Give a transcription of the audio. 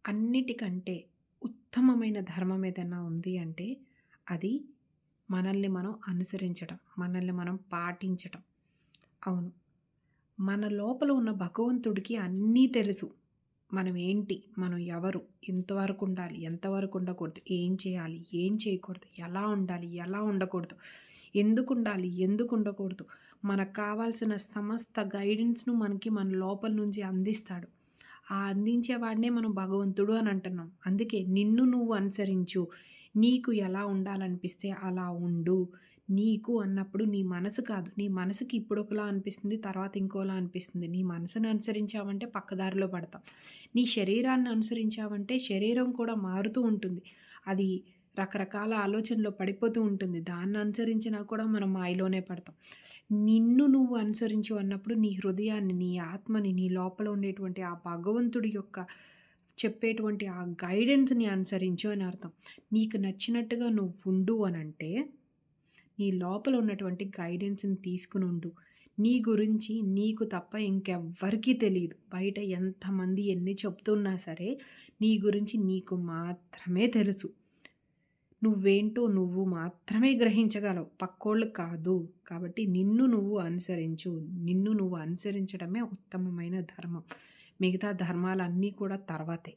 అన్నిటికంటే ఉత్తమమైన ధర్మం ఏదైనా ఉంది అంటే అది మనల్ని మనం అనుసరించడం, మనల్ని మనం పాటించటం. అవును. మన లోపల ఉన్న భగవంతుడికి అన్నీ తెలుసు. మనం ఏంటి? మనం ఎవరు? ఎంతవరకు ఉండాలి? ఎంతవరకు ఉండకూడదు? ఏం చేయాలి? ఏం చేయకూడదు? ఎలా ఉండాలి? ఎలా ఉండకూడదు? ఎందుకు ఉండాలి? ఎందుకు ఉండకూడదు? మనకు కావాల్సిన సమస్త గైడెన్స్‌ను మనకి మన లోపల నుంచి అందిస్తాడు. ఆ అందించేవాడినే మనం భగవంతుడు అని అంటున్నాం. అందుకే నిన్ను నువ్వు అనుసరించు. నీకు ఎలా ఉండాలనిపిస్తే అలా ఉండు. నీకు అన్నప్పుడు నీ మనసు కాదు. నీ మనసుకి ఇప్పుడొకలా అనిపిస్తుంది. తర్వాత ఇంకోలా అనిపిస్తుంది. నీ మనసుని అనుసరించావంటే పక్కదారిలో పడతాం. నీ శరీరాన్ని అనుసరించావంటే శరీరం కూడా మారుతూ ఉంటుంది. అది రకరకాల ఆలోచనలో పడిపోతూ ఉంటుంది. దాన్ని అనుసరించినా కూడా మనం మాయలోనే పడతాం. నిన్ను నువ్వు అనుసరించు అన్నప్పుడు నీ హృదయాన్ని, నీ ఆత్మని, నీ లోపల ఉండేటువంటి ఆ భగవంతుడి యొక్క చెప్పేటువంటి ఆ గైడెన్స్‌ని అనుసరించు అని అర్థం. నీకు నచ్చినట్టుగా నువ్వుండు అనంటే, నీ లోపల ఉన్నటువంటి గైడెన్స్‌ని తీసుకొనుండు. నీ గురించి నీకు తప్ప ఇంకెవ్వరికీ తెలీదు. బయట ఎంతమంది ఎన్ని చెప్తున్నా సరే, నీ గురించి నీకు మాత్రమే తెలుసు. నువ్వేంటో నువ్వు మాత్రమే గ్రహించగలవు. పక్కోళ్ళు కాదు. కాబట్టి నిన్ను నువ్వు అనుసరించు. నిన్ను నువ్వు అనుసరించడమే ఉత్తమమైన ధర్మం. మిగతా ధర్మాలన్నీ కూడా తర్వాతే.